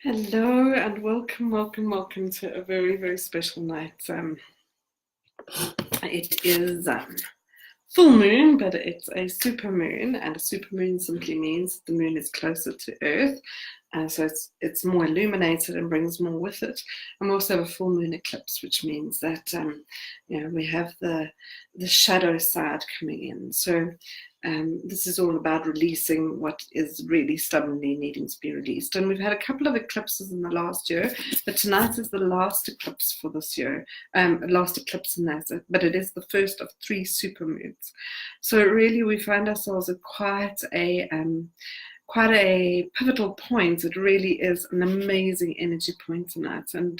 Hello and welcome to a very, very special night. It is full moon, but it's a super moon, and a super moon simply means the moon is closer to Earth, so it's more illuminated and brings more with it. And we also have a full moon eclipse, which means that we have the shadow side coming in. So this is all about releasing what is really stubbornly needing to be released. And we've had a couple of eclipses in the last year, but tonight is the last eclipse for this year, last eclipse in that, but it is the first of 3 supermoons. So really we find ourselves at quite a pivotal point. It really is an amazing energy point tonight. And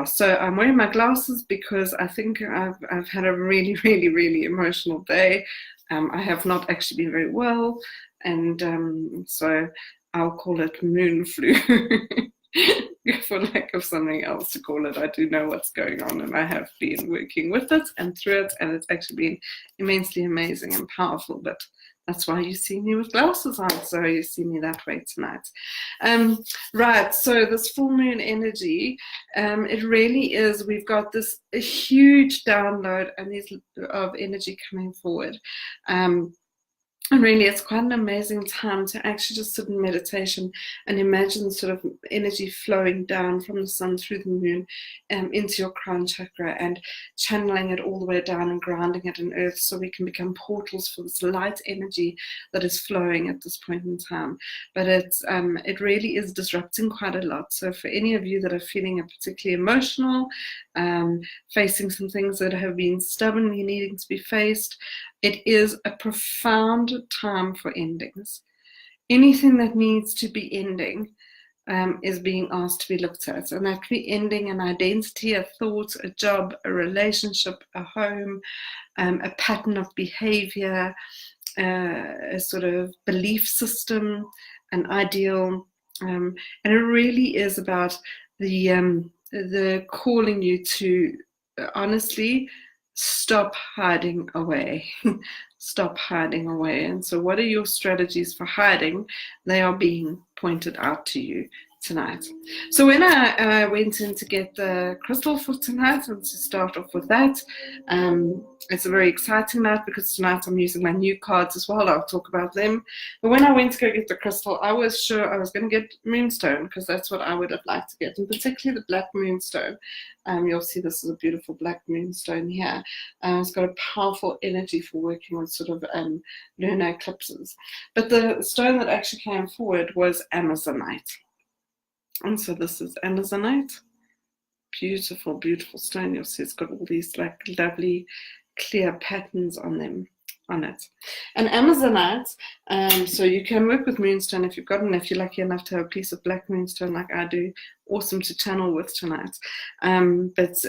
so I'm wearing my glasses because I think I've had a really, really, really emotional day. I have not actually been very well, and so I'll call it moon flu for lack of something else to call it. I do know what's going on, and I have been working with it and through it, and it's actually been immensely amazing and powerful. But that's why you see me with glasses on, so you see me that way tonight. Right, so this full moon energy, it really is, we've got this a huge download and these of energy coming forward. And really, it's quite an amazing time to actually just sit in meditation and imagine sort of energy flowing down from the sun through the moon into your crown chakra and channeling it all the way down and grounding it in earth so we can become portals for this light energy that is flowing at this point in time. But it really is disrupting quite a lot. So for any of you that are feeling particularly emotional, facing some things that have been stubbornly needing to be faced, it is a profound time for endings. Anything that needs to be ending is being asked to be looked at. And that could be ending an identity, a thought, a job, a relationship, a home, a pattern of behavior, a sort of belief system, an ideal. And it really is about the calling you to honestly stop hiding away. Stop hiding away. And so what are your strategies for hiding? They are being pointed out to you tonight. So when I went in to get the crystal for tonight, and to start off with that, it's a very exciting night because tonight I'm using my new cards as well. I'll talk about them. But when I went to go get the crystal, I was sure I was going to get moonstone because that's what I would have liked to get, and particularly the black moonstone. You'll see this is a beautiful black moonstone here. It's got a powerful energy for working with sort of lunar eclipses. But the stone that actually came forward was amazonite. And so this is amazonite. Beautiful, beautiful stone. You'll see it's got all these like lovely clear patterns on them. On it. And amazonite, so you can work with moonstone if you've got it, if you're lucky enough to have a piece of black moonstone like I do, awesome to channel with tonight. But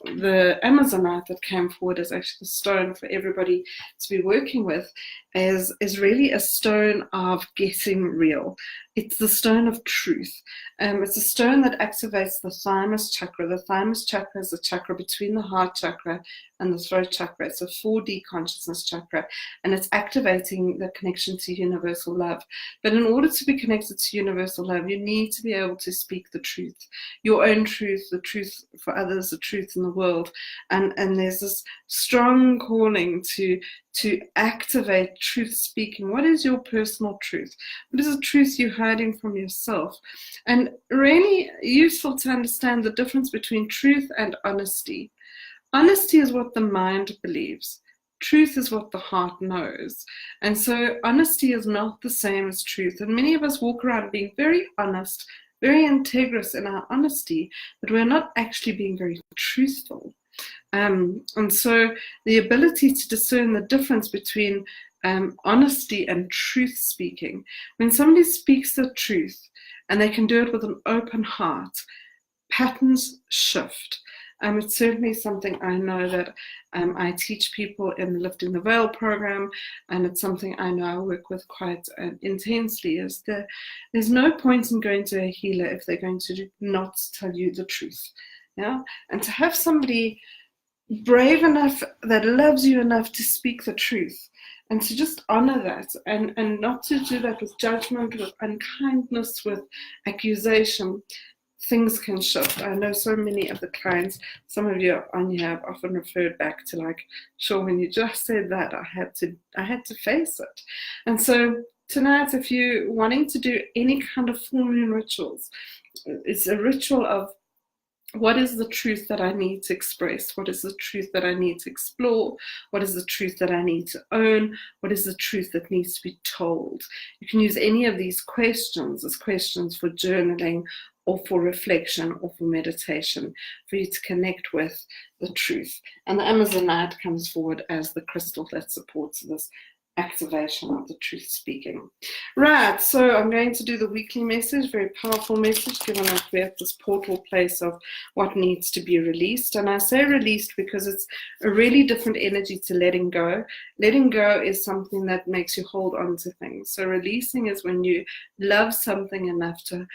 the amazonite that came forward as actually the stone for everybody to be working with is really a stone of getting real. It's the stone of truth. It's a stone that activates the thymus chakra. The thymus chakra is the chakra between the heart chakra and the throat chakra. It's a 4D consciousness chakra, and it's activating the connection to universal love. But in order to be connected to universal love, you need to be able to speak the truth, your own truth, the truth for others, the truth in the world. And there's this strong calling to activate truth speaking. What is your personal truth? What is the truth you're hiding from yourself? And really useful to understand the difference between truth and honesty. Honesty is what the mind believes. Truth is what the heart knows. And so honesty is not the same as truth. And many of us walk around being very honest, very integrous in our honesty, but we're not actually being very truthful. And so the ability to discern the difference between honesty and truth speaking. When somebody speaks the truth and they can do it with an open heart, patterns shift. It's certainly something I know that I teach people in the Lifting the Veil program, and it's something I know I work with quite intensely, is that there's no point in going to a healer if they're going to not tell you the truth. Yeah? And to have somebody brave enough, that loves you enough to speak the truth, and to just honor that, and not to do that with judgment, with unkindness, with accusation. Things can shift. I know so many of the clients, some of you on here have often referred back to, like, sure, when you just said that, I had to face it. And so tonight, if you're wanting to do any kind of full moon rituals, it's a ritual of, what is the truth that I need to express? What is the truth that I need to explore? What is the truth that I need to own? What is the truth that needs to be told? You can use any of these questions as questions for journaling, or for reflection, or for meditation, for you to connect with the truth. And the Amazonite comes forward as the crystal that supports this activation of the truth speaking. Right, so I'm going to do the weekly message, very powerful message, given that we're at this portal place of what needs to be released. And I say released because it's a really different energy to letting go. Letting go is something that makes you hold on to things. So releasing is when you love something enough to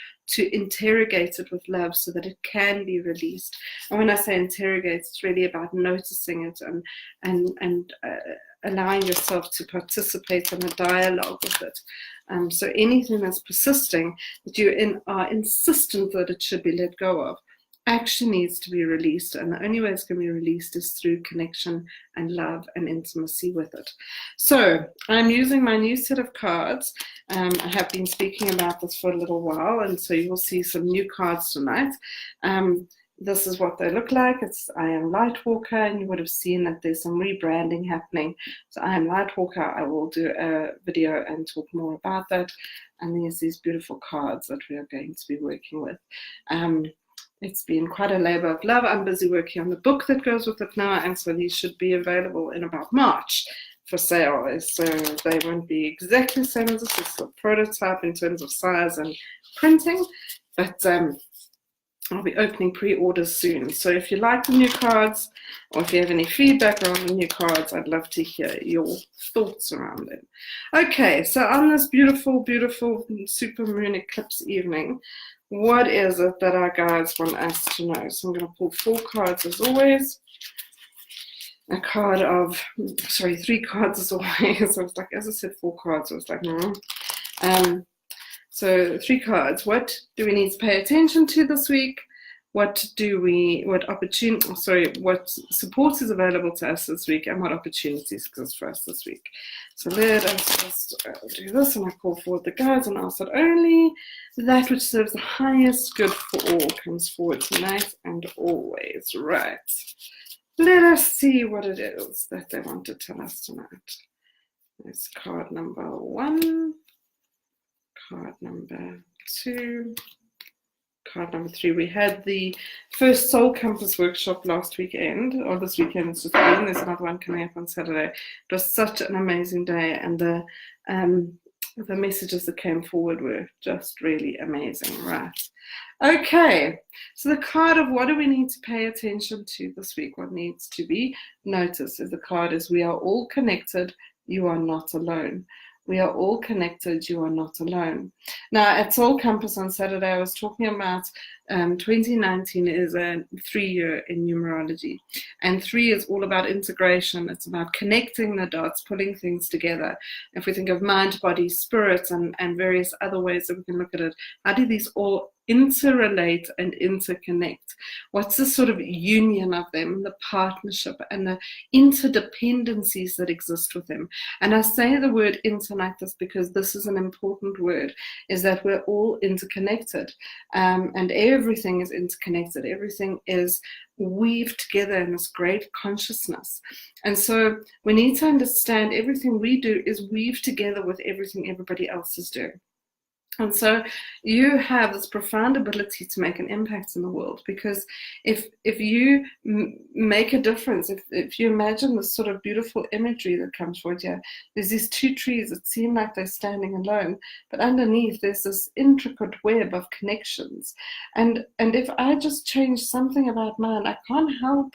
interrogate it with love so that it can be released. And when I say interrogate, it's really about noticing it and allowing yourself to participate in a dialogue with it. So anything that's persisting, that you are insistent that it should be let go of, actually needs to be released. And the only way it's going to be released is through connection and love and intimacy with it. So I'm using my new set of cards. I have been speaking about this for a little while, and so you'll see some new cards tonight. This is what they look like. It's I Am Lightwalker, and you would have seen that there's some rebranding happening. So I Am Lightwalker, I will do a video and talk more about that. And there's these beautiful cards that we are going to be working with. It's been quite a labor of love. I'm busy working on the book that goes with it now, and so these should be available in about March for sale. So they won't be exactly the same as this. It's a prototype in terms of size and printing, but I'll be opening pre-orders soon. So if you like the new cards, or if you have any feedback around the new cards, I'd love to hear your thoughts around them. Okay, so on this beautiful, beautiful super moon eclipse evening, what is it that our guides want us to know? So I'm going to pull 4 cards as always. A card of, sorry, 3 cards as always. So it's like, as I said, 4 cards. So it's like, so 3 cards. What do we need to pay attention to this week? What support is available to us this week, and what opportunities exist for us this week? So let us just do this, and I call forward the guides and ask that only that which serves the highest good for all comes forward tonight and always. Right. Let us see what it is that they want to tell us tonight. There's card number 1, card number 2, card number 3. We had the first Soul Compass workshop last weekend, or this weekend it's just been. There's another one coming up on Saturday. It was such an amazing day, and the messages that came forward were just really amazing. Right. Okay, so the card of what do we need to pay attention to this week, what needs to be noticed, is the card is we are all connected, you are not alone. We are all connected, you are not alone. Now, at Soul Compass on Saturday, I was talking about 2019 is a 3-year in numerology. And 3 is all about integration. It's about connecting the dots, pulling things together. If we think of mind, body, spirit, and various other ways that we can look at it, how do these all interrelate and interconnect? What's the sort of union of them, the partnership and the interdependencies that exist with them? And I say the word inter like this because this is an important word, is that we're all interconnected, and everything is interconnected. Everything is weaved together in this great consciousness. And so we need to understand everything we do is weaved together with everything everybody else is doing. And so you have this profound ability to make an impact in the world, because if you make a difference, if you imagine this sort of beautiful imagery that comes forward here, there's these 2 trees that seem like they're standing alone, but underneath there's this intricate web of connections. And if I just change something about mine, I can't help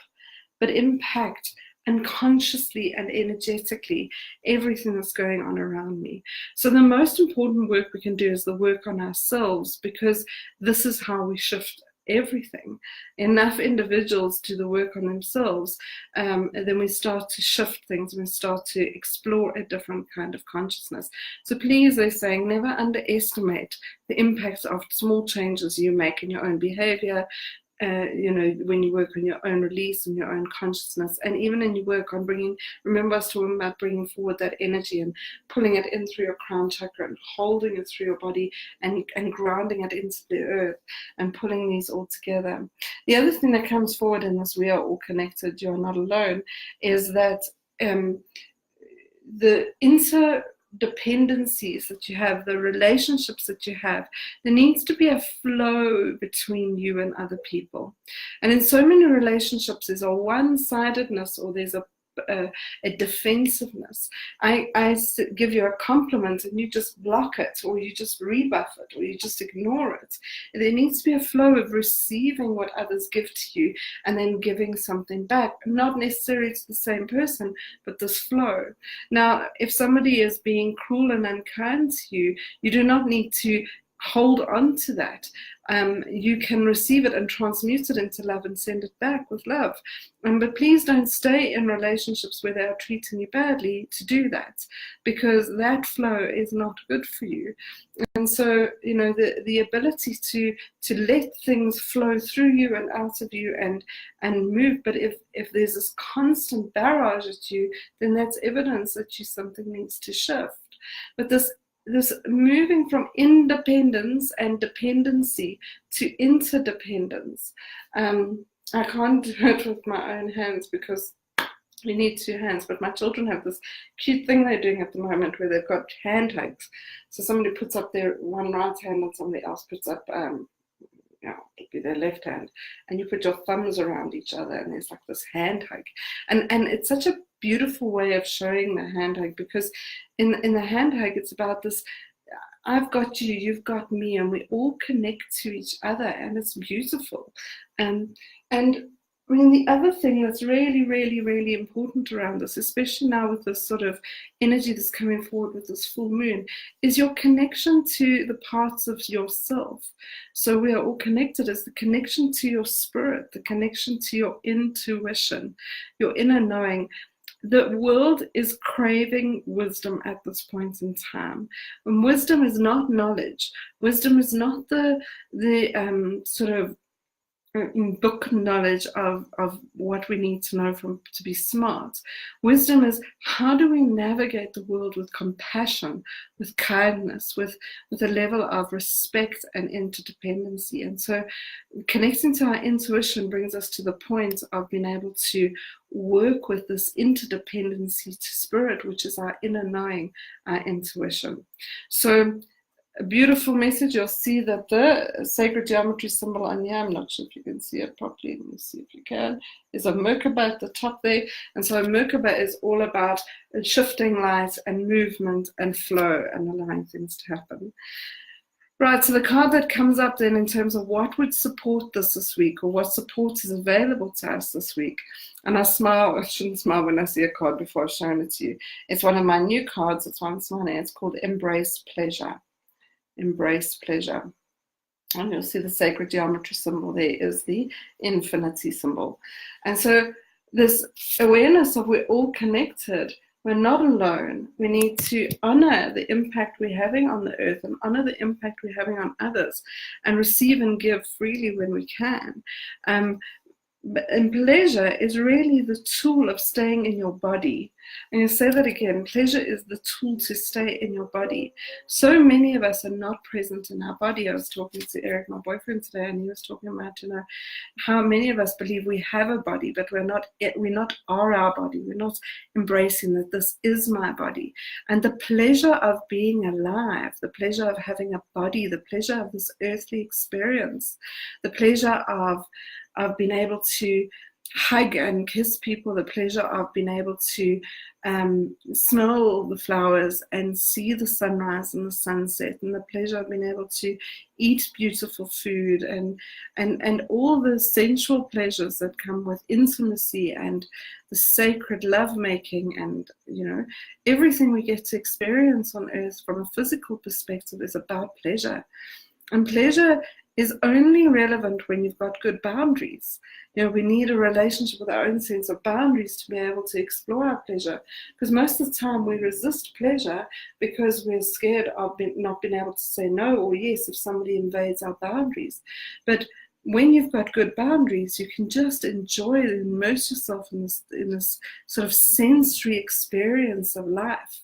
but impact unconsciously and energetically everything that's going on around me. So the most important work we can do is the work on ourselves, because this is how we shift everything, enough individuals do the work on themselves, and then we start to shift things and we start to explore a different kind of consciousness. So please, they're saying, never underestimate the impact of small changes you make in your own behavior, when you work on your own release and your own consciousness, and even in your work on remember I was talking about bringing forward that energy and pulling it in through your crown chakra and holding it through your body and grounding it into the earth and pulling these all together. The other thing that comes forward in this, we are all connected, you're not alone, is that the interdependencies that you have, the relationships that you have, there needs to be a flow between you and other people. And in so many relationships, there's a one-sidedness, or there's a defensiveness. I give you a compliment and you just block it, or you just rebuff it, or you just ignore it. There needs to be a flow of receiving what others give to you and then giving something back, not necessarily to the same person, but this flow. Now, if somebody is being cruel and unkind to you, you do not need to hold on to that. You can receive it and transmute it into love and send it back with love. But please don't stay in relationships where they are treating you badly to do that, because that flow is not good for you. And so, the ability to let things flow through you and out of you and move. But if there's this constant barrage at you, then that's evidence that something needs to shift. But this moving from independence and dependency to interdependence. I can't do it with my own hands because we need two hands, but my children have this cute thing they're doing at the moment where they've got hand hugs. So somebody puts up their one right hand and somebody else puts up it'd be their left hand, and you put your thumbs around each other and there's like this hand hug, and it's such a beautiful way of showing the hand hug, because in the hand hug it's about this, I've got you, you've got me, and we all connect to each other, and it's beautiful. And I mean, the other thing that's really, really, really important around this, especially now with this sort of energy that's coming forward with this full moon, is your connection to the parts of yourself. So we are all connected as the connection to your spirit, the connection to your intuition, your inner knowing. The world is craving wisdom at this point in time. And wisdom is not knowledge. Wisdom is not the sort of book knowledge of what we need to know to be smart. Wisdom is, how do we navigate the world with compassion, with kindness, with a level of respect and interdependency. And so connecting to our intuition brings us to the point of being able to work with this interdependency to spirit, which is our inner knowing, our intuition. So a beautiful message. You'll see that the sacred geometry symbol on here, I'm not sure if you can see it properly, let me see if you can, is a Merkaba at the top there. And so a Merkaba is all about shifting light and movement and flow and allowing things to happen. Right, so the card that comes up then in terms of what would support this week, or what support is available to us this week. And I shouldn't smile when I see a card before I've shown it to you. It's one of my new cards, it's one I'm smiling at. It's called Embrace Pleasure. Embrace pleasure. And you'll see the sacred geometry symbol there is the infinity symbol. And so this awareness of we're all connected, we're not alone. We need to honor the impact we're having on the earth and honor the impact we're having on others and receive and give freely when we can. And pleasure is really the tool of staying in your body. And you say that again, pleasure is the tool to stay in your body. So many of us are not present in our body. I was talking to Eric, my boyfriend, today, and he was talking about, how many of us believe we have a body, but we're not our body. We're not embracing that this is my body. And the pleasure of being alive, the pleasure of having a body, the pleasure of this earthly experience, the pleasure of being able to hug and kiss people, the pleasure of being able to smell the flowers and see the sunrise and the sunset, and the pleasure of being able to eat beautiful food and all the sensual pleasures that come with intimacy and the sacred lovemaking, and everything we get to experience on earth from a physical perspective is about pleasure. And pleasure is only relevant when you've got good boundaries. We need a relationship with our own sense of boundaries to be able to explore our pleasure. Because most of the time we resist pleasure because we're scared of not being able to say no or yes if somebody invades our boundaries. But when you've got good boundaries, you can just enjoy and immerse yourself in this sort of sensory experience of life.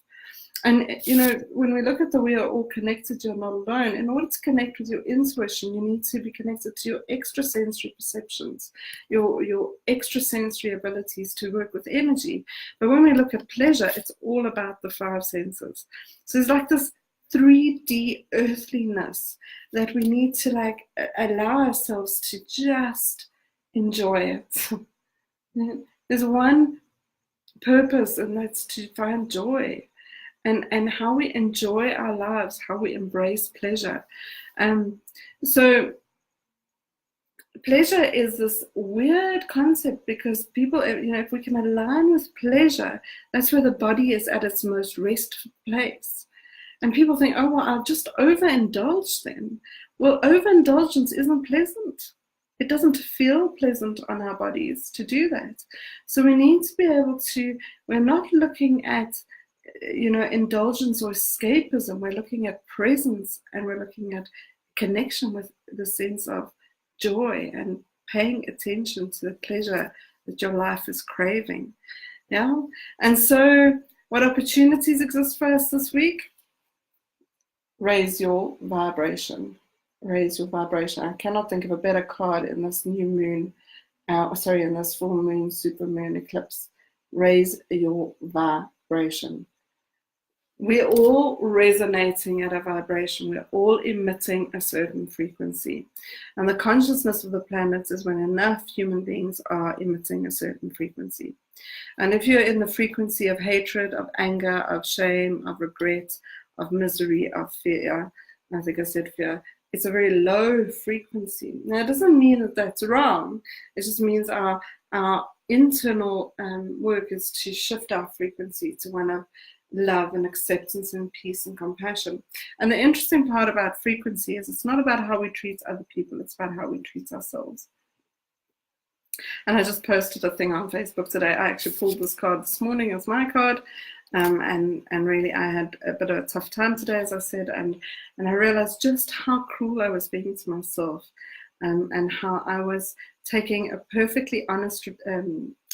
And, when we look at we are all connected, you're not alone. In order to connect with your intuition, you need to be connected to your extrasensory perceptions, your extrasensory abilities to work with energy. But when we look at pleasure, it's all about the five senses. So there's like this 3D earthliness that we need to allow ourselves to just enjoy it. There's one purpose, and that's to find joy. And how we enjoy our lives, how we embrace pleasure. So pleasure is this weird concept because people, if we can align with pleasure, that's where the body is at its most restful place. And people think, oh, well, I'll just overindulge then. Well, overindulgence isn't pleasant. It doesn't feel pleasant on our bodies to do that. So we need to be able to, we're not looking at indulgence or escapism. We're looking at presence, and we're looking at connection with the sense of joy and paying attention to the pleasure that your life is craving. Yeah. And so what opportunities exist for us this week? Raise your vibration. Raise your vibration. I cannot think of a better card in this new moon, in this full moon, super moon eclipse. Raise your vibration. We're all resonating at a vibration. We're all emitting a certain frequency. And the consciousness of the planet is when enough human beings are emitting a certain frequency. And if you're in the frequency of hatred, of anger, of shame, of regret, of misery, of fear, I think I said fear, it's a very low frequency. Now, it doesn't mean that that's wrong. It just means our internal work is to shift our frequency to one of love and acceptance and peace and compassion. And the interesting part about frequency is it's not about how we treat other people, it's about how we treat ourselves. And I just posted a thing on Facebook today. I actually pulled this card this morning as my card. And really I had a bit of a tough time today, as I said, and I realized just how cruel I was being to myself, and how I was taking a perfectly honest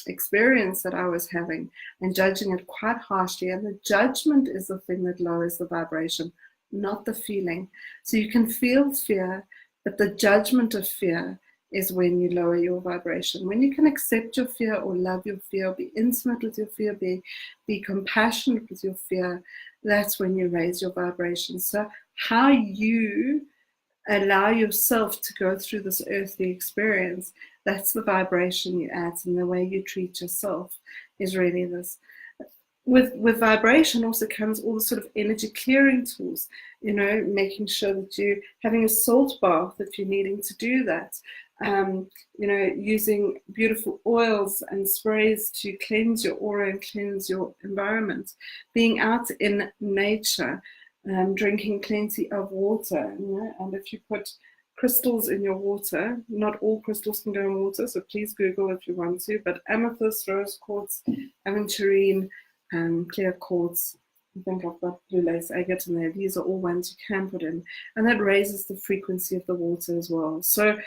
experience that I was having and judging it quite harshly. And the judgment is the thing that lowers the vibration, not the feeling. So you can feel fear, but the judgment of fear is when you lower your vibration. When you can accept your fear or love your fear, be intimate with your fear, be compassionate with your fear, that's when you raise your vibration. So how you allow yourself to go through this earthly experience, that's the vibration you add, and the way you treat yourself is really this. With vibration also comes all the sort of energy clearing tools, making sure that you're having a salt bath if you're needing to do that. Using beautiful oils and sprays to cleanse your aura and cleanse your environment, being out in nature, drinking plenty of water, and if you put crystals in your water, not all crystals can go in water, so please Google if you want to, but amethyst, rose quartz, aventurine, clear quartz, I think I've got blue lace agate in there. These are all ones you can put in, and that raises the frequency of the water as well. So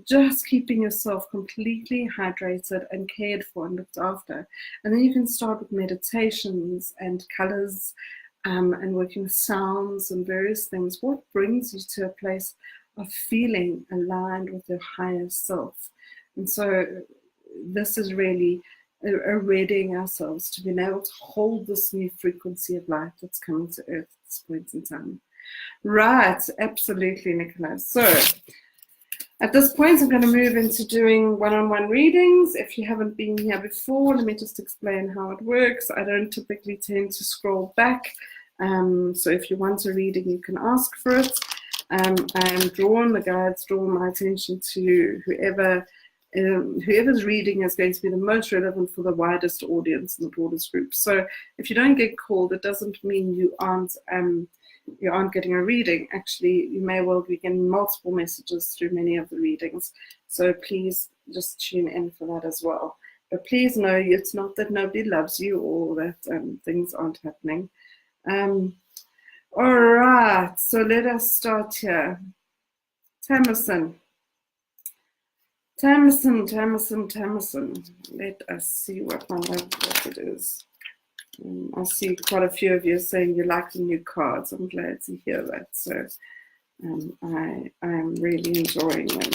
just keeping yourself completely hydrated and cared for and looked after. And then you can start with meditations and colors, and working with sounds and various things. What brings you to a place of feeling aligned with your higher self? And so this is really readying ourselves to be able to hold this new frequency of light that's coming to Earth at this point in time. Right, absolutely, Nicholas. So at this point, I'm going to move into doing one-on-one readings. If you haven't been here before, let me just explain how it works. I don't typically tend to scroll back. So if you want a reading, you can ask for it. The guides draw my attention to whoever's reading is going to be the most relevant for the widest audience and the broadest group. So if you don't get called, it doesn't mean you aren't you aren't getting a reading, actually, you may well be getting multiple messages through many of the readings. So please just tune in for that as well. But please know it's not that nobody loves you or that things aren't happening. All right, so let us start here. Tamison. Let us see what it is. I see quite a few of you saying you like the new cards. I'm glad to hear that. So I am really enjoying them.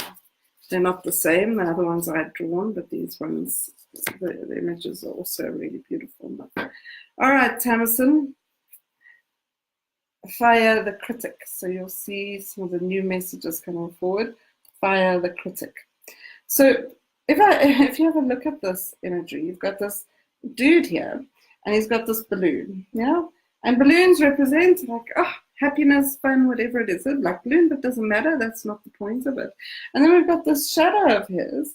They're not the same, the other ones I had drawn, but these ones, the images are also really beautiful. All right, Tamison. Fire the critic. So you'll see some of the new messages coming forward. Fire the critic. So if you have a look at this imagery, you've got this dude here, and he's got this balloon, yeah? And balloons represent like, happiness, fun, whatever it is. It's like balloon, but doesn't matter. That's not the point of it. And then we've got this shadow of his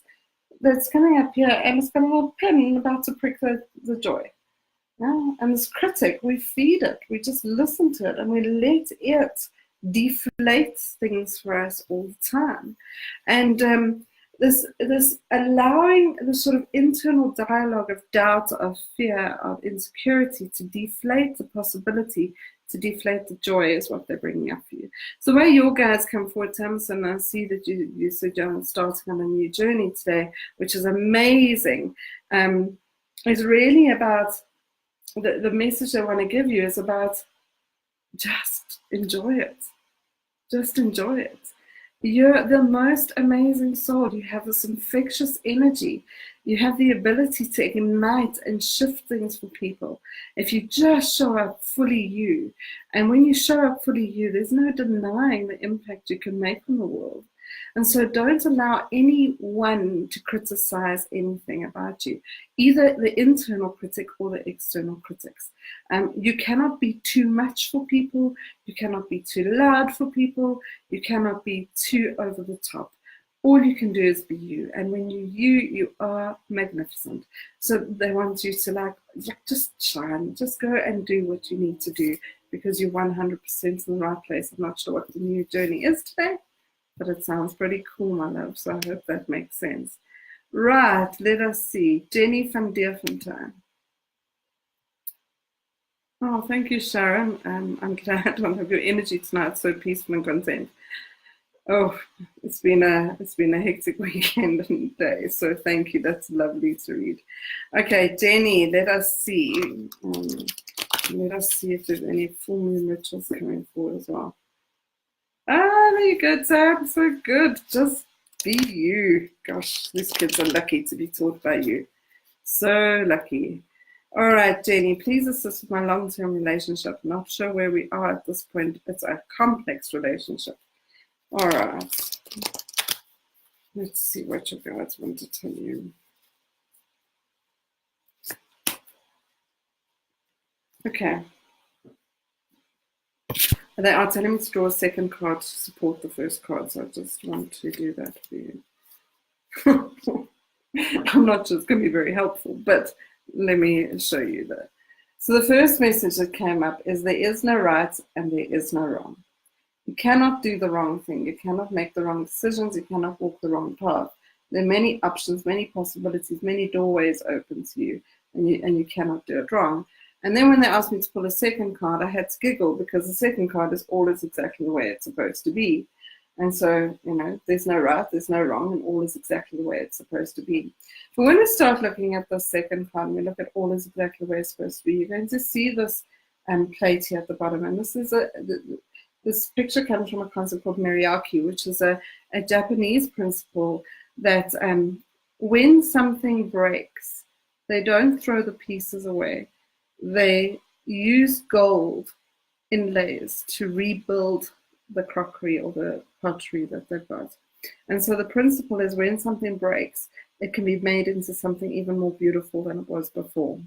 that's coming up here, and it's got a little pin about to prick the joy. Yeah? And this critic, we feed it. We just listen to it, and we let it deflate things for us all the time. And this allowing the sort of internal dialogue of doubt, of fear, of insecurity to deflate the possibility, to deflate the joy is what they're bringing up for you. So the way your guys come forward, Tamsin, I see that you said you're starting on a new journey today, which is amazing. It's really about, the message I want to give you is about just enjoy it. Just enjoy it. You're the most amazing soul. You have this infectious energy. You have the ability to ignite and shift things for people if you just show up fully you. And when you show up fully you, there's no denying the impact you can make on the world. And so don't allow anyone to criticize anything about you, either the internal critic or the external critics. You cannot be too much for people. You cannot be too loud for people. You cannot be too over the top. All you can do is be you. And when you are magnificent. So they want you to just shine, just go and do what you need to do, because you're 100% in the right place. I'm not sure what the new journey is today, but it sounds pretty cool, my love. So I hope that makes sense. Right, let us see. Jenny van Deerfontein. Oh, thank you, Sharon. I'm glad to have your energy tonight, so peaceful and content. Oh, it's been a hectic weekend and day, so thank you. That's lovely to read. Okay, Jenny, let us see. Let us see if there's any full moon rituals coming forward as well. There you go, Sam. So good. Just be you. Gosh, these kids are lucky to be taught by you. So lucky. All right, Jenny, please assist with my long-term relationship. Not sure where we are at this point. It's a complex relationship. All right. Let's see what your guides want to tell you. Okay. They are telling me to draw a second card to support the first card, so I just want to do that for you. I'm not sure it's going to be very helpful, but let me show you that. So the first message that came up is there is no right and there is no wrong. You cannot do the wrong thing. You cannot make the wrong decisions. You cannot walk the wrong path. There are many options, many possibilities, many doorways open to you, and you cannot do it wrong. And then when they asked me to pull a second card, I had to giggle, because the second card is all is exactly the way it's supposed to be. And so, there's no right, there's no wrong, and all is exactly the way it's supposed to be. But when we start looking at the second card, and we look at all is exactly the way it's supposed to be, you're going to see this plate here at the bottom. And this is this picture comes from a concept called Meriaki, which is a Japanese principle that when something breaks, they don't throw the pieces away. They use gold inlays to rebuild the crockery or the pottery that they've got. And so the principle is when something breaks, it can be made into something even more beautiful than it was before.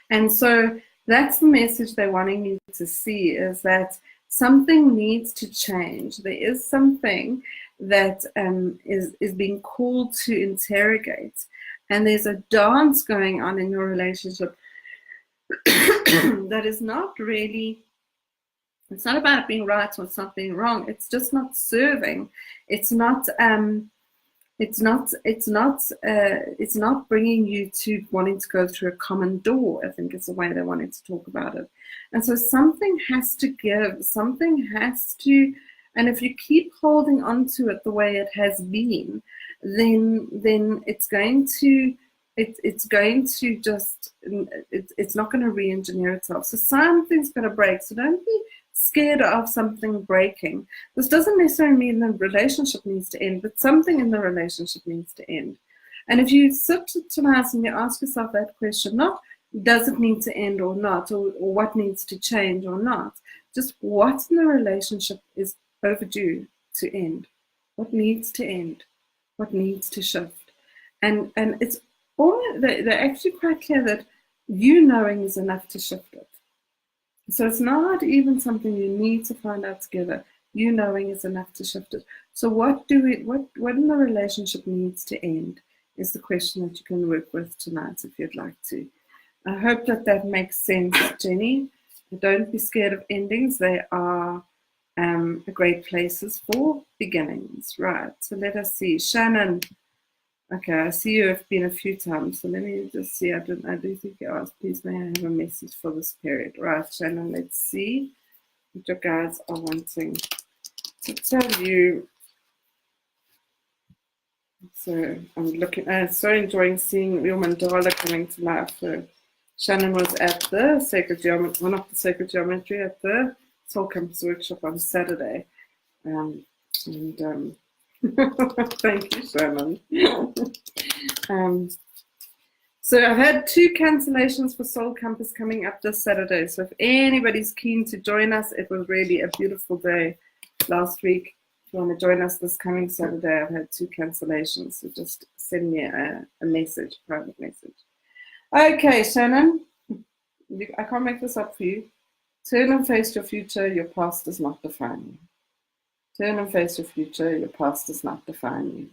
And so that's the message they're wanting you to see, is that something needs to change. There is something that is being called to interrogate. And there's a dance going on in your relationship that is not really It's not about being right or it's not being wrong. It's just not serving. It's not bringing you to wanting to go through a common door, I think is the way they wanted to talk about it. And so something has to give, something has to, and if you keep holding on to it the way it has been, then it's going to just, it's not going to re-engineer itself. So something's going to break. So don't be scared of something breaking. This doesn't necessarily mean the relationship needs to end, but something in the relationship needs to end. And if you sit tonight and you ask yourself that question, not does it need to end or not, or what needs to change or not, just what in the relationship is overdue to end, what needs to end, what needs to shift. And it's all, they're actually quite clear that you knowing is enough to shift it. So it's not even something you need to find out together. You knowing is enough to shift it. So what in the relationship needs to end is the question that you can work with tonight if you'd like to. I hope that makes sense, Jenny. Don't be scared of endings. They are great places for beginnings. Right, so let us see. Shannon. Okay, I see you have been a few times, so let me just see. I do think you asked, please may I have a message for this period. Right, Shannon, let's see what your guides are wanting to tell you. So I'm looking, so enjoying seeing your mandala coming to life. So Shannon was at the Sacred Geometry, well, not the Sacred Geometry, at the Soul Campus workshop on Saturday. Thank you, Shannon. So I've had 2 cancellations for Soul Campus coming up this Saturday. So if anybody's keen to join us, it was really a beautiful day last week. If you want to join us this coming Saturday, I've had 2 cancellations. So just send me a message, private message. Okay, Shannon, I can't make this up for you. Turn and face your future. Your past does not define you. Turn and face your future. Your past does not define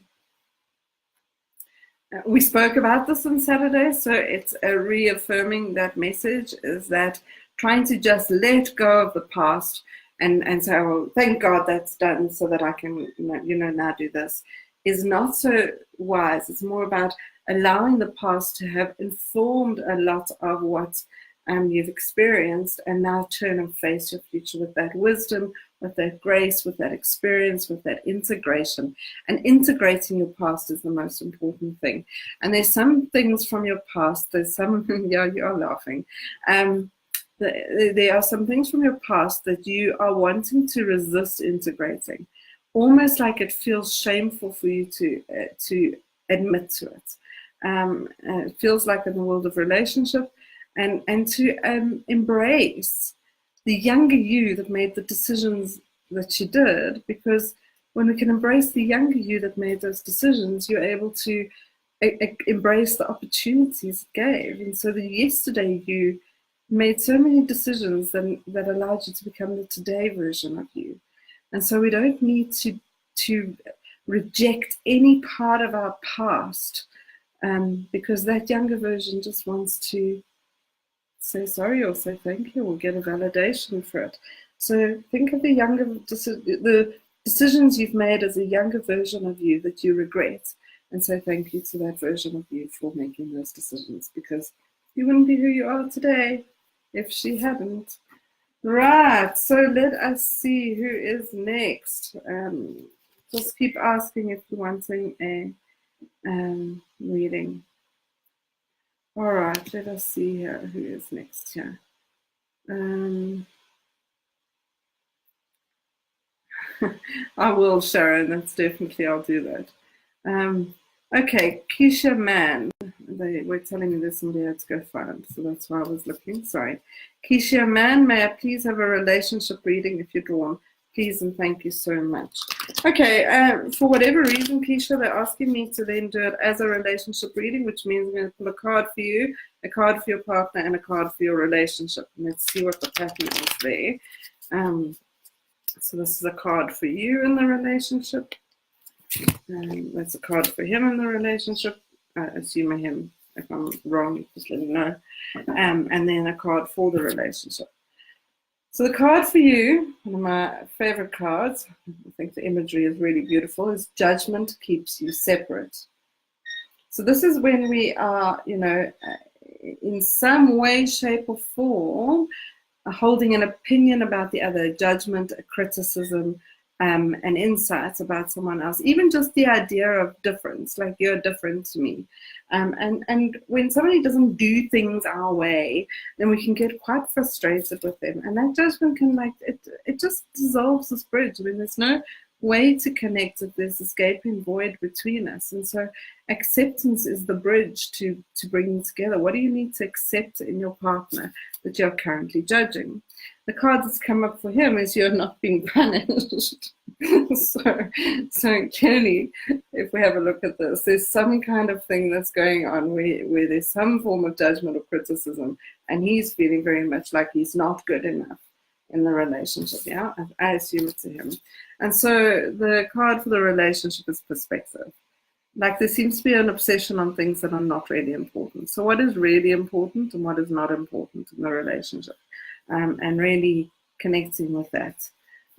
you. We spoke about this on Saturday, so it's a reaffirming that message, is that trying to just let go of the past and say, well, thank God that's done so that I can, now do this, is not so wise. It's more about allowing the past to have informed a lot of what you've experienced, and now turn and face your future with that wisdom, with that grace, with that experience, with that integration. And integrating your past is the most important thing. And there's some things from your past, there's some, yeah, you are laughing. There are some things from your past that you are wanting to resist integrating, almost like it feels shameful for you to admit to it. It feels like in the world of relationship, and to embrace the younger you that made the decisions that you did, because when we can embrace the younger you that made those decisions, you're able to embrace the opportunities it gave. And so the yesterday you made so many decisions that allowed you to become the today version of you. And so we don't need to reject any part of our past, because that younger version just wants to say sorry or say thank you or get a validation for it. So think of the decisions you've made as a younger version of you that you regret, and say thank you to that version of you for making those decisions, because you wouldn't be who you are today if she hadn't. Right, so let us see who is next. Just keep asking if you're wanting a reading. All right, let us see here who is next here. I will, Sharon, that's definitely, I'll do that. Okay, Keisha Mann. They were telling me there's somebody I had to go find, so that's why I was looking. Sorry. Keisha Mann, may I please have a relationship reading if you're drawn? Please and thank you so much. Okay, for whatever reason, Keisha, they're asking me to then do it as a relationship reading, which means I'm going to pull a card for you, a card for your partner, and a card for your relationship. And let's see what the pattern is there. So this is a card for you in the relationship. That's a card for him in the relationship. Assume him. If I'm wrong, just let me know. And then a card for the relationship. So the card for you, one of my favorite cards, I think the imagery is really beautiful, is Judgment Keeps You Separate. So this is when we are, in some way, shape, or form, holding an opinion about the other, judgment, a criticism, and insights about someone else, even just the idea of difference, like you're different to me. And when somebody doesn't do things our way, then we can get quite frustrated with them. And that judgment can, it just dissolves this bridge. I mean, there's no way to connect if there's this gaping void between us. And so acceptance is the bridge to bring together. What do you need to accept in your partner that you're currently judging? The card that's come up for him is you're not being punished. so clearly, if we have a look at this, there's some kind of thing that's going on where there's some form of judgment or criticism, and he's feeling very much like he's not good enough in the relationship. Yeah, I assume it's to him. And so the card for the relationship is perspective. Like there seems to be an obsession on things that are not really important. So what is really important and what is not important in the relationship? And really connecting with that.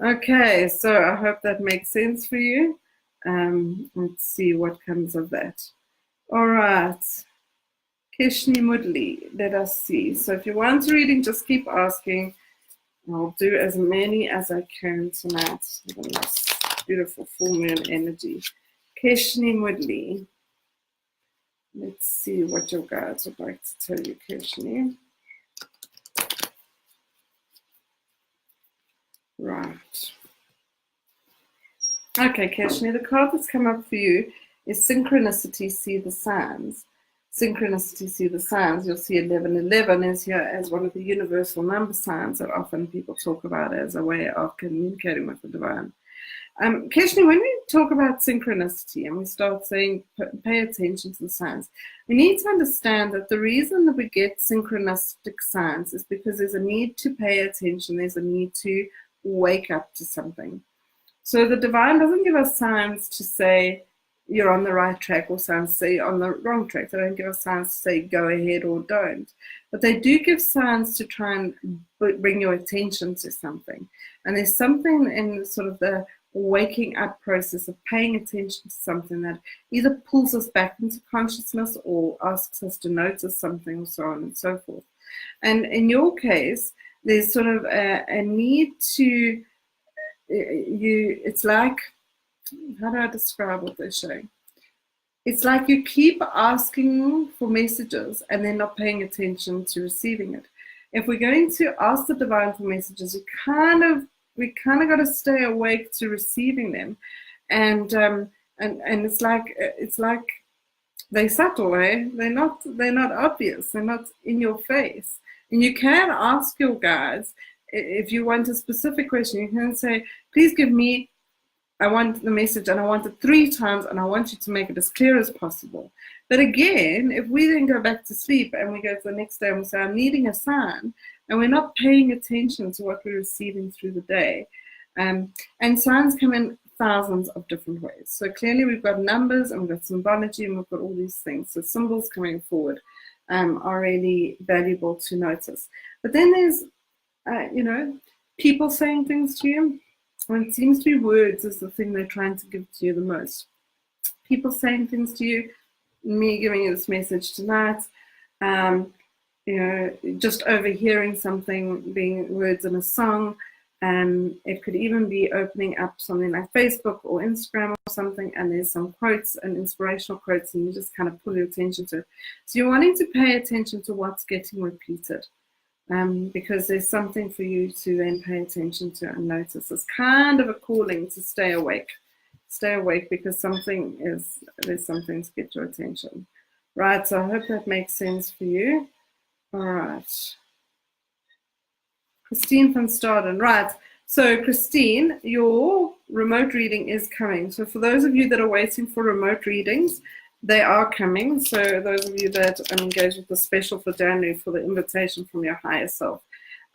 Okay, so I hope that makes sense for you. Let's see what comes of that. All right, Kishni Mudli, let us see. So if you want a reading, just keep asking. I'll do as many as I can tonight. This beautiful full moon energy. Kishni Mudli. Let's see what your guides would like to tell you, Kishni. Right. Okay, Kashni, the card that's come up for you is Synchronicity, See the Signs. Synchronicity, See the Signs. You'll see 1111 is here as one of the universal number signs that often people talk about as a way of communicating with the divine. Kashni, when we talk about synchronicity and we start saying pay attention to the signs, we need to understand that the reason that we get synchronistic signs is because there's a need to pay attention, there's a need to wake up to something. So the divine doesn't give us signs to say you're on the right track or signs to say you're on the wrong track. They don't give us signs to say go ahead or don't. But they do give signs to try and bring your attention to something. And there's something in sort of the waking up process of paying attention to something that either pulls us back into consciousness or asks us to notice something, or so on and so forth. And in your case, there's sort of a need to, it's like, how do I describe what they're showing? It's like you keep asking for messages and then not paying attention to receiving it. If we're going to ask the divine for messages, we kind of got to stay awake to receiving them, and it's like they're subtle, eh? They're not obvious. They're not in your face. And you can ask your guides if you want a specific question. You can say, please give me, I want the message and I want it 3 times and I want you to make it as clear as possible. But again, if we then go back to sleep and we go to the next day and we say, I'm needing a sign, and we're not paying attention to what we're receiving through the day. And signs come in thousands of different ways. So clearly we've got numbers and we've got symbology and we've got all these things. So symbols coming forward are really valuable to notice. But then there's, people saying things to you. And it seems to be words is the thing they're trying to give to you the most. People saying things to you, me giving you this message tonight, just overhearing something, being words in a song. It could even be opening up something like Facebook or Instagram or something, and there's some quotes and inspirational quotes, and you just kind of pull your attention to it. So you're wanting to pay attention to what's getting repeated, because there's something for you to then pay attention to and notice. It's kind of a calling to stay awake. Stay awake because there's something to get your attention. Right, so I hope that makes sense for you. All right. Christine van Staden. Right. So, Christine, your remote reading is coming. So, for those of you that are waiting for remote readings, they are coming. So, those of you that are engaged with the special for January for the invitation from your higher self,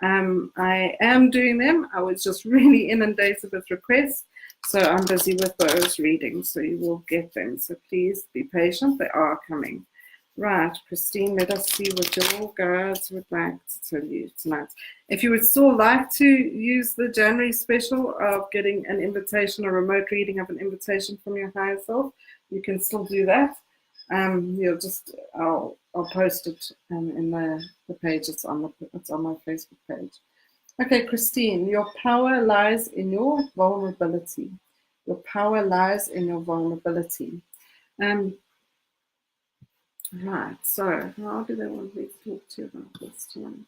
I am doing them. I was just really inundated with requests. So, I'm busy with those readings. So, you will get them. So, please be patient. They are coming. Right, Christine, let us see what your guides would like to tell you tonight. If you would still like to use the January special of getting an invitation, a remote reading of an invitation from your higher self, you can still do that. I'll post it in the page. It's on my Facebook page. Okay, Christine, your power lies in your vulnerability. Your power lies in your vulnerability. Right, so how do they want me to talk to you about this time?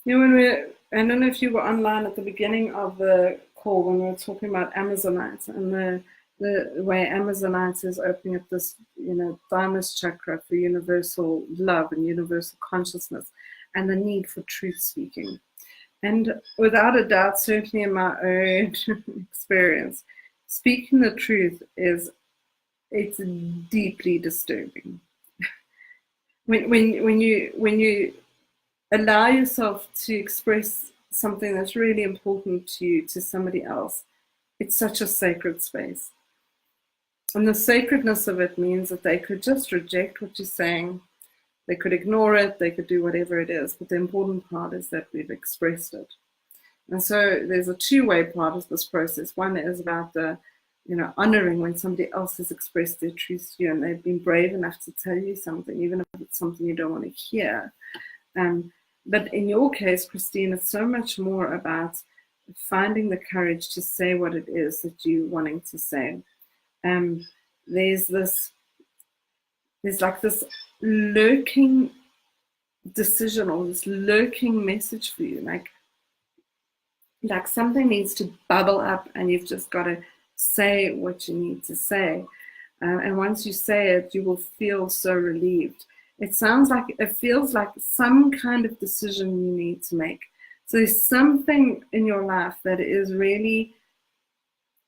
You know, I don't know if you were online at the beginning of the call when we were talking about Amazonite and the way Amazonite is opening up this, thymus chakra for universal love and universal consciousness and the need for truth speaking. And without a doubt, certainly in my own experience, speaking the truth it's deeply disturbing. When you allow yourself to express something that's really important to you to somebody else, it's such a sacred space. And the sacredness of it means that they could just reject what you're saying, they could ignore it, they could do whatever it is, but the important part is that we've expressed it. And so there's a two-way part of this process. One is about the honoring when somebody else has expressed their truth to you and they've been brave enough to tell you something, even if it's something you don't want to hear. But in your case, Christine, it's so much more about finding the courage to say what it is that you're wanting to say. There's like this lurking decision or this lurking message for you, like something needs to bubble up and you've just got to say what you need to say. And once you say it, you will feel so relieved. It feels like some kind of decision you need to make. So there's something in your life that is really,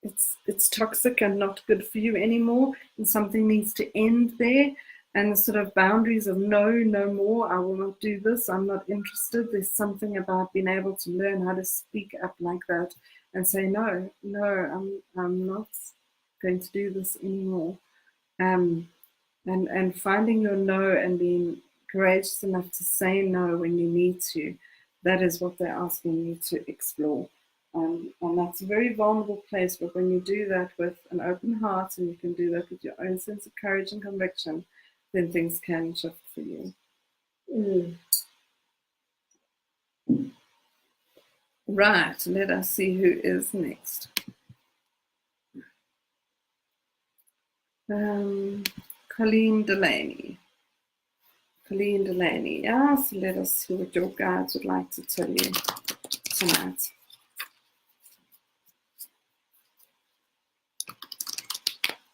it's toxic and not good for you anymore, and something needs to end there. And the sort of boundaries of no more, I will not do this, I'm not interested. There's something about being able to learn how to speak up like that and say, no, I'm not going to do this anymore. And finding your no and being courageous enough to say no when you need to, that is what they're asking you to explore. And that's a very vulnerable place, but when you do that with an open heart and you can do that with your own sense of courage and conviction, then things can shift for you. Right, let us see who is next. Colleen Delaney. Yeah, so let us see what your guides would like to tell you tonight.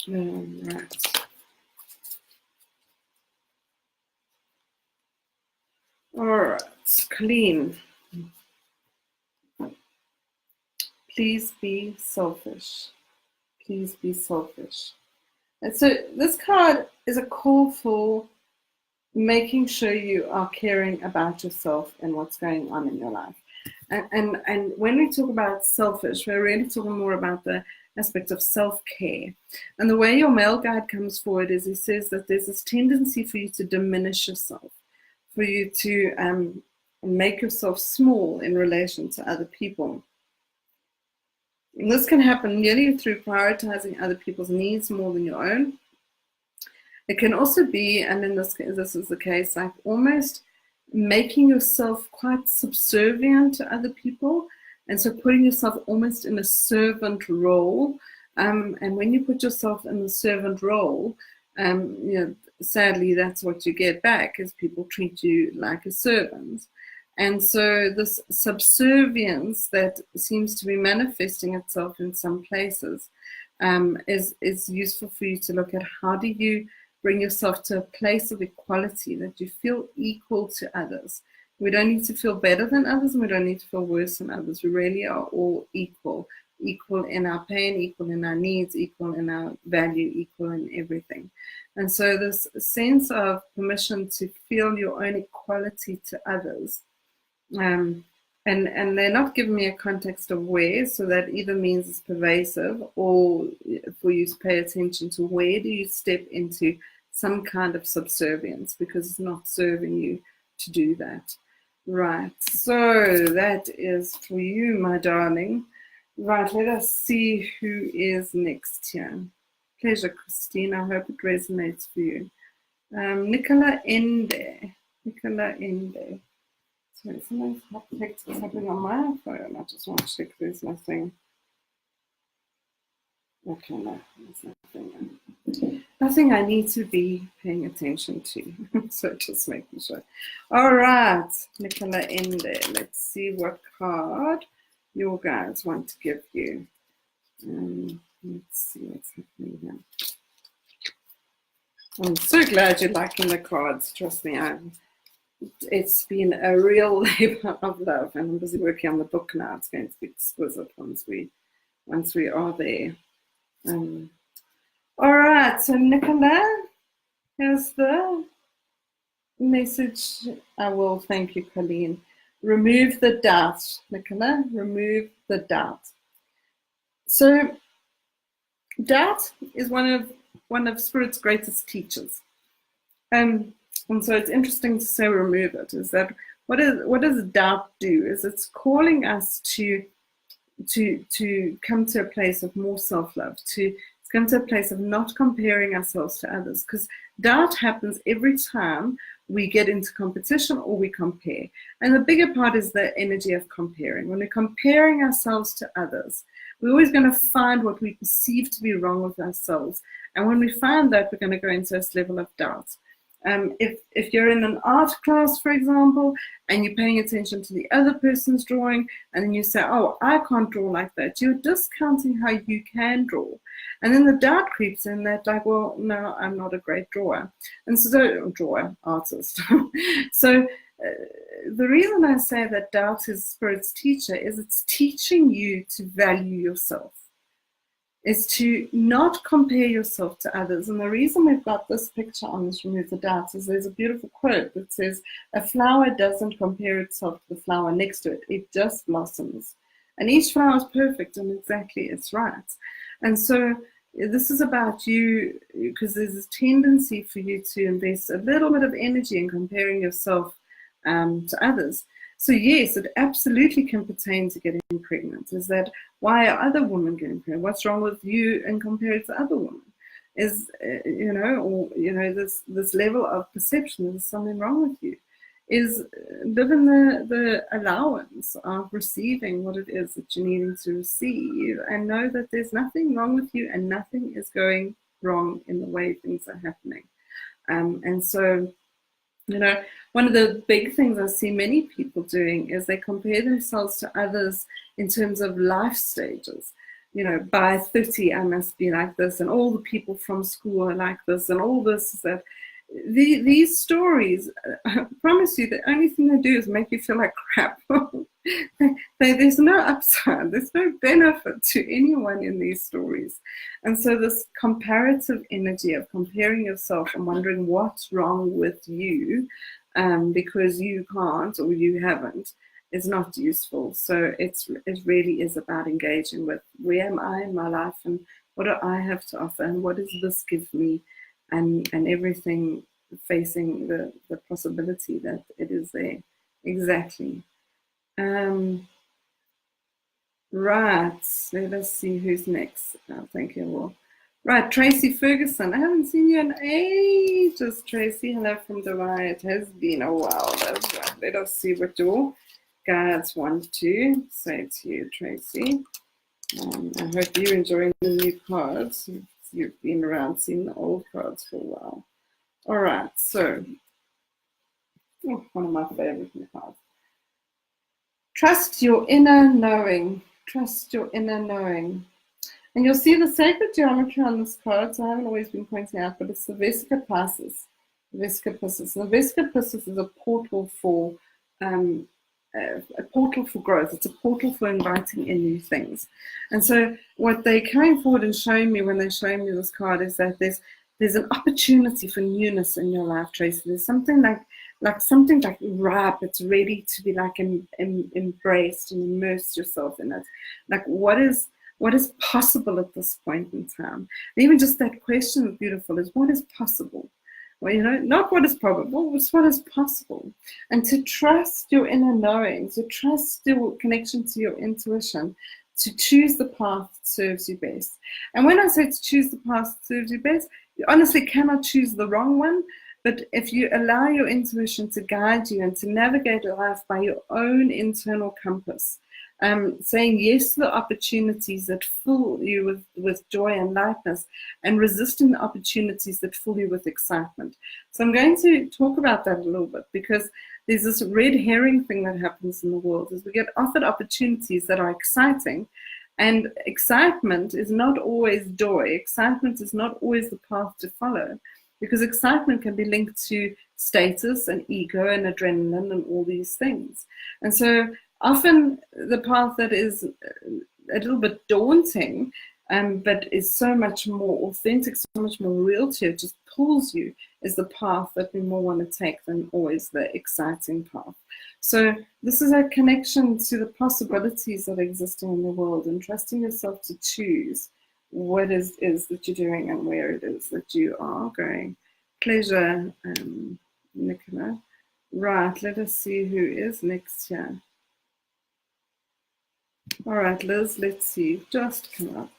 Right. All right, Colleen. Please be selfish. Please be selfish. And so this card is a call for making sure you are caring about yourself and what's going on in your life. And when we talk about selfish, we're really talking more about the aspect of self-care. And the way your male guide comes forward is he says that there's this tendency for you to diminish yourself, for you to make yourself small in relation to other people. And this can happen merely through prioritizing other people's needs more than your own. It can also be, and in this is the case, like almost making yourself quite subservient to other people, and so putting yourself almost in a servant role. And when you put yourself in the servant role, sadly, that's what you get back, is people treat you like a servant. And so this subservience that seems to be manifesting itself in some places is useful for you to look at. How do you bring yourself to a place of equality, that you feel equal to others? We don't need to feel better than others, and we don't need to feel worse than others. We really are all equal in our pain, equal in our needs, equal in our value, equal in everything. And so this sense of permission to feel your own equality to others And they're not giving me a context of where, so that either means it's pervasive, or for you to pay attention to where do you step into some kind of subservience because it's not serving you to do that. Right, so that is for you, my darling. Right, let us see who is next here. Pleasure, Christine. I hope it resonates for you. Nicola Ende. Nicola Ende. Sorry, something's happening on my phone. I just want to check there's nothing. Okay, no, there's nothing. Nothing I need to be paying attention to. So just making sure. All right, Nicola Ende. Let's see what card your guys want to give you. Let's see what's happening here. I'm so glad you're liking the cards. Trust me, it's been a real labor of love, and I'm busy working on the book now. It's going to be exquisite once we are there. All right, so Nicola, here's the message. I will thank you, Colleen. Remove the doubt, Nicola. Remove the doubt. So, doubt is one of Spirit's greatest teachers. And so it's interesting to say remove it. Is that what does doubt do? Is it's calling us to come to a place of more self-love, to come to a place of not comparing ourselves to others, because doubt happens every time we get into competition or we compare. And the bigger part is the energy of comparing. When we're comparing ourselves to others, we're always going to find what we perceive to be wrong with ourselves. And when we find that, we're going to go into this level of doubt. If you're in an art class, for example, and you're paying attention to the other person's drawing, and then you say, oh, I can't draw like that, you're discounting how you can draw. And then the doubt creeps in that, like, well, no, I'm not a great drawer. And so, artist. So the reason I say that doubt is Spirit's teacher is it's teaching you to value yourself, is to not compare yourself to others. And the reason we've got this picture on this Remove the Doubt is there's a beautiful quote that says, a flower doesn't compare itself to the flower next to it, it just blossoms. And each flower is perfect and exactly its right. And so this is about you, because there's this tendency for you to invest a little bit of energy in comparing yourself to others. So yes, it absolutely can pertain to getting pregnant. Is that why are other women getting pregnant? What's wrong with you and compared to other women? Is this level of perception, there's something wrong with you. Is live in the allowance of receiving what it is that you're needing to receive, and know that there's nothing wrong with you and nothing is going wrong in the way things are happening. And so, one of the big things I see many people doing is they compare themselves to others in terms of life stages. By 30, I must be like this, and all the people from school are like this, and all this is that. These stories, I promise you, the only thing they do is make you feel like crap. There's no upside, there's no benefit to anyone in these stories. And so this comparative energy of comparing yourself and wondering what's wrong with you because you can't or you haven't is not useful. So it really is about engaging with where am I in my life and what do I have to offer and what does this give me? And everything facing the possibility that it is there. Exactly. Right, let us see who's next. Thank you all. Right, Tracy Ferguson. I haven't seen you in ages, Tracy. Hello from Dubai. It has been a while. That's right. Let us see what your guides want to say to you, Tracy. I hope you're enjoying the new cards. You've been around seeing the old cards for a while. All right, so one of my favorite cards. Trust your inner knowing. Trust your inner knowing. And you'll see the sacred geometry on this card, so I haven't always been pointing out, but it's the Vesica Pisces. Vesica Pisces. And the Vesica Pisces is a portal for growth. It's a portal for inviting in new things. And so what they're coming forward and showing me when they're showing me this card is that there's an opportunity for newness in your life, Tracy. There's something like like something like ripe. It's ready to be like embraced and immerse yourself in it. Like what is possible at this point in time? And even just that question is beautiful, is what is possible? Well, not what is probable, it's what is possible. And to trust your inner knowing, to trust your connection to your intuition, to choose the path that serves you best. And when I say to choose the path that serves you best, you honestly cannot choose the wrong one. But if you allow your intuition to guide you and to navigate life by your own internal compass, saying yes to the opportunities that fill you with joy and lightness, and resisting the opportunities that fill you with excitement. So I'm going to talk about that a little bit, because there's this red herring thing that happens in the world, is we get offered opportunities that are exciting, and excitement is not always joy. Excitement is not always the path to follow, because excitement can be linked to status and ego and adrenaline and all these things. And so often the path that is a little bit daunting, but is so much more authentic, so much more real to you, just pulls you, is the path that we more want to take than always the exciting path. So this is a connection to the possibilities that are existing in the world, and trusting yourself to choose what is that you're doing and where it is that you are going. Pleasure, Nicola. Right, let us see who is next here. All right, Liz, let's see. Just come up.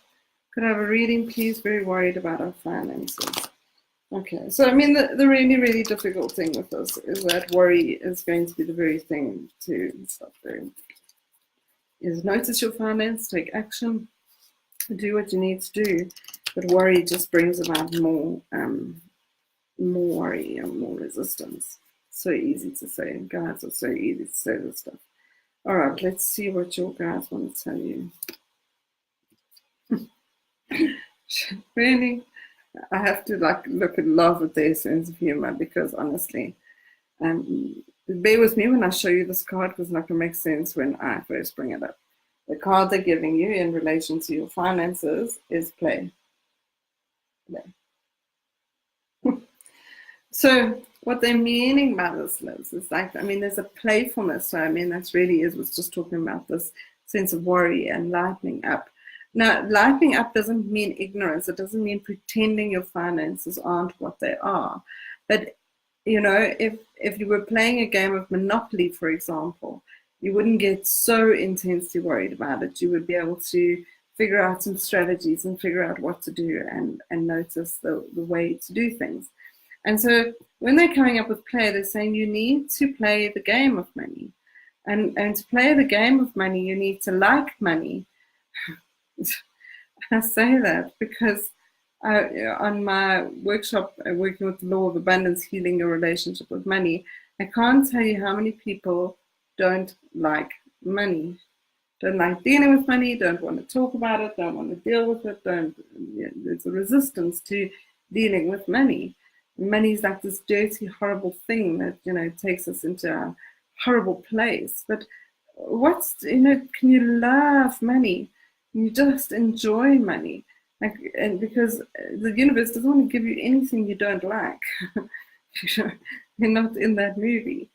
Could I have a reading, please? Very worried about our finances. Okay, so I mean, the really, really difficult thing with this is that worry is going to be the very thing to stop doing. Is notice your finance, take action, do what you need to do, but worry just brings about more worry and more resistance. So easy to say, guys, it's so easy to say this stuff. All right, let's see what your guys want to tell you. Really, I have to look and laugh at their sense of humor, because honestly, bear with me when I show you this card, because it's not going to make sense when I first bring it up. The card they're giving you in relation to your finances is play. So what they're meaning by this, Liz, is like, I mean, there's a playfulness. So I mean, that's really was just talking about this sense of worry and lightening up. Now, lightening up doesn't mean ignorance. It doesn't mean pretending your finances aren't what they are. But, if you were playing a game of Monopoly, for example, you wouldn't get so intensely worried about it. You would be able to figure out some strategies and figure out what to do, and notice the way to do things. And so when they're coming up with play, they're saying you need to play the game of money. And to play the game of money, you need to like money. I say that because on my workshop, working with the law of abundance, healing your relationship with money, I can't tell you how many people don't like money, don't like dealing with money, don't want to talk about it, don't want to deal with it, there's a resistance to dealing with money. Money is like this dirty, horrible thing that, takes us into a horrible place. But can you love money? You just enjoy money, and because the universe doesn't want to give you anything you don't like. You're not in that movie.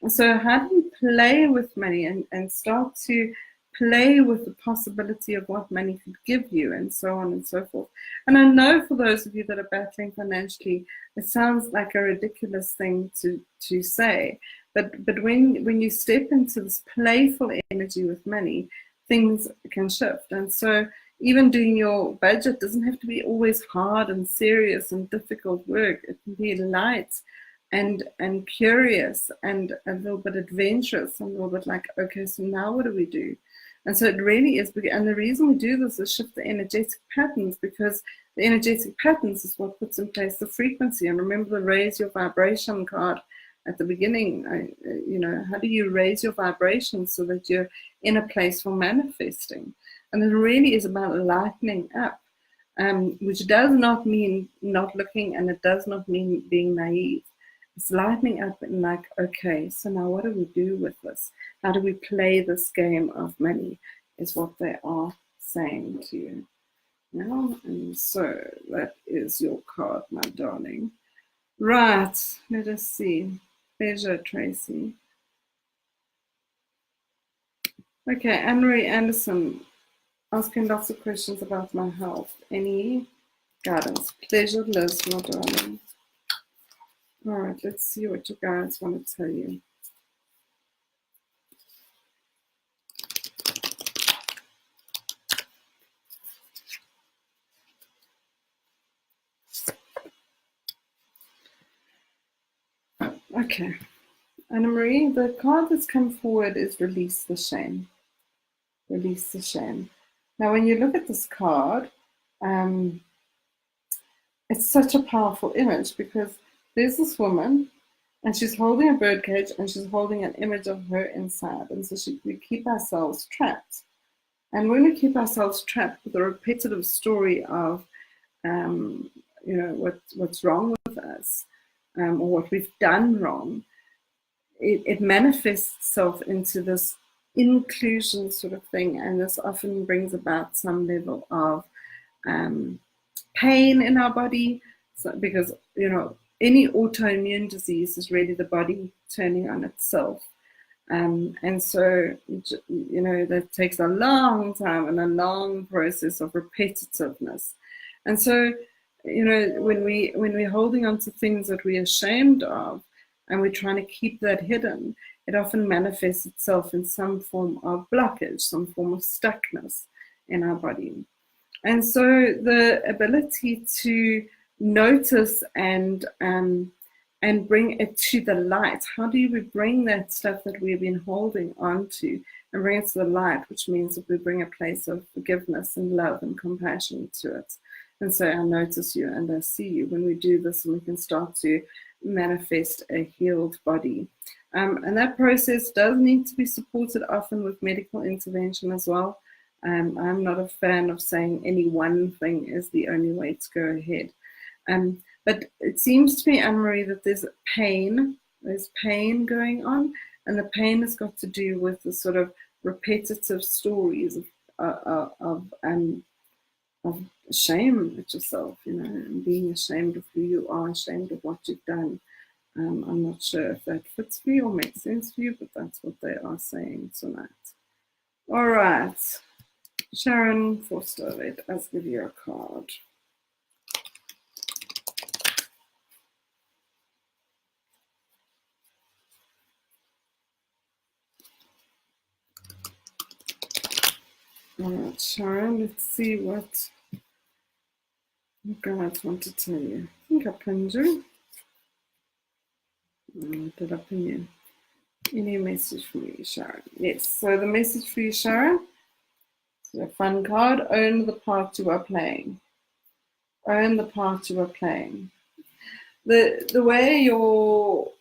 So how do you play with money and start to play with the possibility of what money could give you, and so on and so forth? And I know for those of you that are battling financially, it sounds like a ridiculous thing to say, but when you step into this playful energy with money, things can shift. And so even doing your budget doesn't have to be always hard and serious and difficult work. It can be light and curious and a little bit adventurous and a little bit like, okay, so now what do we do? And so it really is, and the reason we do this is shift the energetic patterns, because the energetic patterns is what puts in place the frequency. And remember the raise your vibration card at the beginning. How do you raise your vibration so that you're in a place for manifesting? And it really is about lightening up, which does not mean not looking, and it does not mean being naive. It's lightening up and like, okay, so now what do we do with this? How do we play this game of money, is what they are saying to you. And so that is your card, my darling. Right, let us see. Pleasure, Tracy. Okay, Anne-Marie Anderson, asking lots of questions about my health. Any guidance? Pleasure, Liz, my darling. All right, let's see what you guys want to tell you. Okay, Anna-Marie, the card that's come forward is release the shame. Release the shame. Now, when you look at this card, it's such a powerful image because there's this woman and she's holding a birdcage and she's holding an image of her inside. And so we keep ourselves trapped. And when we keep ourselves trapped with a repetitive story of, what's wrong with us, or what we've done wrong, it manifests itself into this inclusion sort of thing, and this often brings about some level of pain in our body, because any autoimmune disease is really the body turning on itself, and so that takes a long time and a long process of repetitiveness, and so when we're holding on to things that we're ashamed of and we're trying to keep that hidden, it often manifests itself in some form of blockage, some form of stuckness in our body. And so the ability to notice and bring it to the light. How do we bring that stuff that we've been holding on to and bring it to the light, which means that we bring a place of forgiveness and love and compassion to it. And so I notice you and I see you when we do this, and we can start to manifest a healed body. And that process does need to be supported often with medical intervention as well. I'm not a fan of saying any one thing is the only way to go ahead. But it seems to me, Anne-Marie, that there's pain going on, and the pain has got to do with the sort of repetitive stories of shame at yourself, and being ashamed of who you are, ashamed of what you've done. I'm not sure if that fits for you or makes sense for you, but that's what they are saying tonight. All right, Sharon Forster, let us give you a card. All right, Sharon, let's see what you guys want to tell you. I think I pinned you. Did I pin you? Any message for you, Sharon? Yes, so the message for you, Sharon, is a fun card. Own the part you are playing. Own the part you are playing. The way your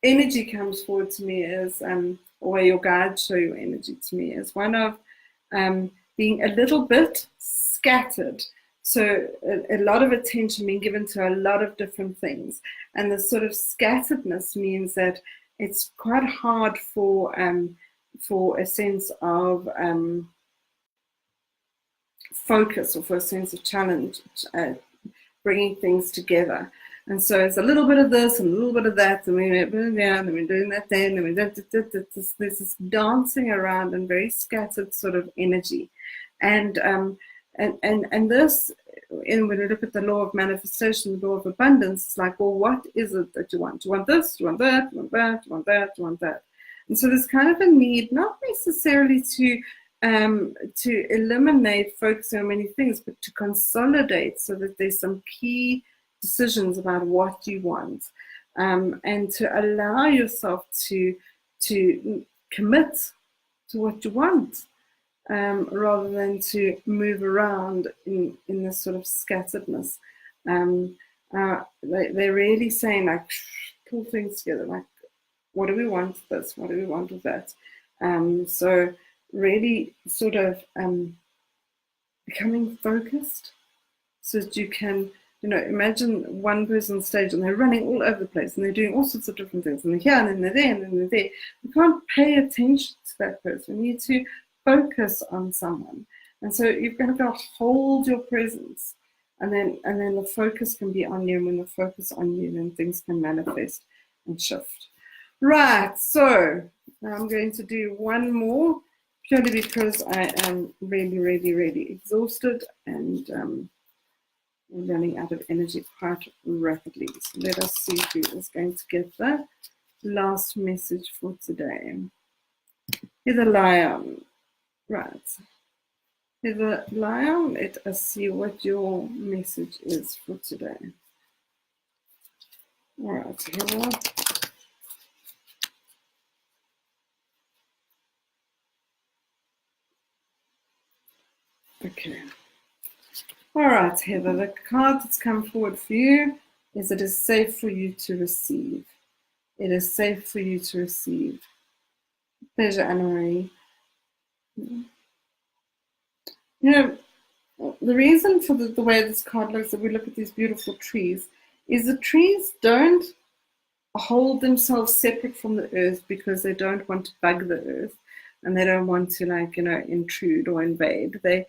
energy comes forward to me is, or where your guides show your energy to me, is one of being a little bit scattered. So a lot of attention being given to a lot of different things. And the sort of scatteredness means that it's quite hard for a sense of focus, or for a sense of challenge, bringing things together. And so it's a little bit of this and a little bit of that, and we're doing that then, and there's this dancing around and very scattered sort of energy. And this, when we look at the law of manifestation, the law of abundance, it's like, well, what is it that you want? You want this, you want that, you want that, you want that, you want that. And so there's kind of a need, not necessarily to eliminate focusing on many things, but to consolidate so that there's some key decisions about what you want, and to allow yourself to commit to what you want, rather than to move around in this sort of scatteredness. They're really saying, like, pull things together, like, what do we want with this? What do we want with that? So really sort of becoming focused so that you can, imagine one person on stage and they're running all over the place and they're doing all sorts of different things, and they're here and then they're there and then they're there. You can't pay attention to that person. You need to focus on someone. And so you've got to go hold your presence, and then the focus can be on you, and when the focus on you, then things can manifest and shift. Right, so I'm going to do one more, purely because I am really, really, really exhausted and running out of energy quite rapidly. So let us see who is going to get the last message for today. Heather Lion. Right. Heather Lion, let us see what your message is for today. All right, Heather. Okay. All right, Heather, the card that's come forward for you is it is safe for you to receive. It is safe for you to receive. Pleasure, Anne-Marie. You know, the reason for the way this card looks, that we look at these beautiful trees, is the trees don't hold themselves separate from the earth because they don't want to bug the earth and they don't want to, like, intrude or invade. They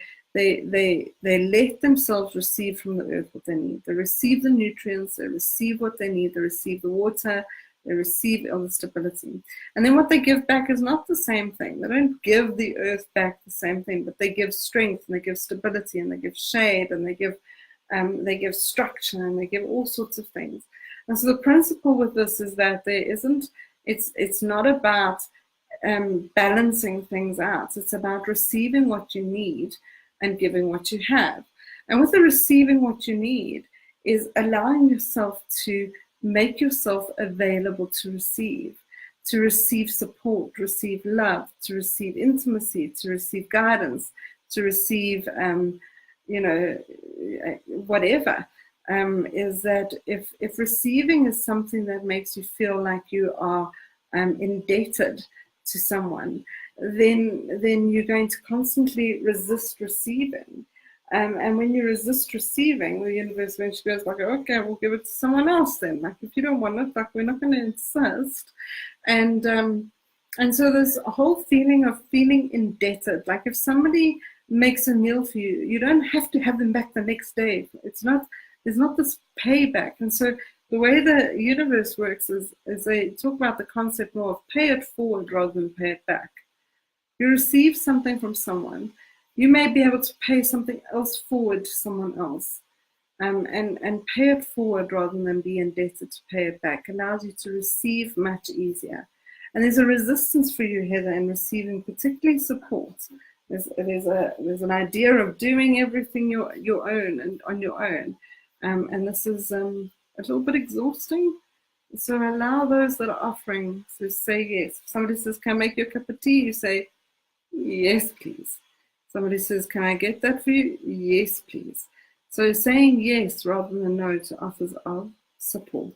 let themselves receive from the earth what they need. They receive the nutrients, they receive what they need, they receive the water, they receive all the stability. And then what they give back is not the same thing. They don't give the earth back the same thing, but they give strength and they give stability and they give shade and they give structure and they give all sorts of things. And so the principle with this is that it's not about balancing things out. It's about receiving what you need and giving what you have. And with the receiving what you need is allowing yourself to make yourself available to receive support, receive love, to receive intimacy, to receive guidance, to receive, whatever. Is that if receiving is something that makes you feel like you are indebted to someone, then you're going to constantly resist receiving. And when you resist receiving, the universe eventually goes like, okay, we'll give it to someone else then. Like, if you don't want it, like, we're not going to insist. And so there's a whole feeling of feeling indebted. Like, if somebody makes a meal for you, you don't have to have them back the next day. There's not this payback. And so the way the universe works is they talk about the concept more of pay it forward rather than pay it back. You receive something from someone, you may be able to pay something else forward to someone else. And pay it forward rather than be indebted to pay it back allows you to receive much easier. And there's a resistance for you, Heather, in receiving particularly support. There's an idea of doing everything your own and on your own. And this is a little bit exhausting. So allow those that are offering to say yes. If somebody says, can I make you a cup of tea? You say, yes, please. Somebody says, can I get that for you? Yes, please. So saying yes rather than no to offers of support.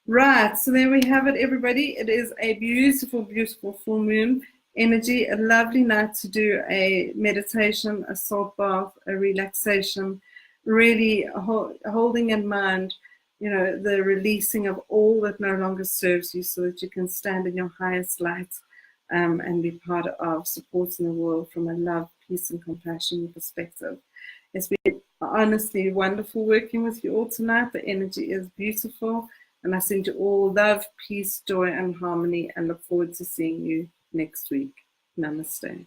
Right, so there we have it, everybody. It is a beautiful, beautiful full moon energy, a lovely night to do a meditation, a salt bath, a relaxation, really holding in mind, the releasing of all that no longer serves you so that you can stand in your highest light and be part of supporting the world from a love, peace, and compassion perspective. It's been honestly wonderful working with you all tonight. The energy is beautiful, and I send you all love, peace, joy, and harmony, and look forward to seeing you next week. Namaste.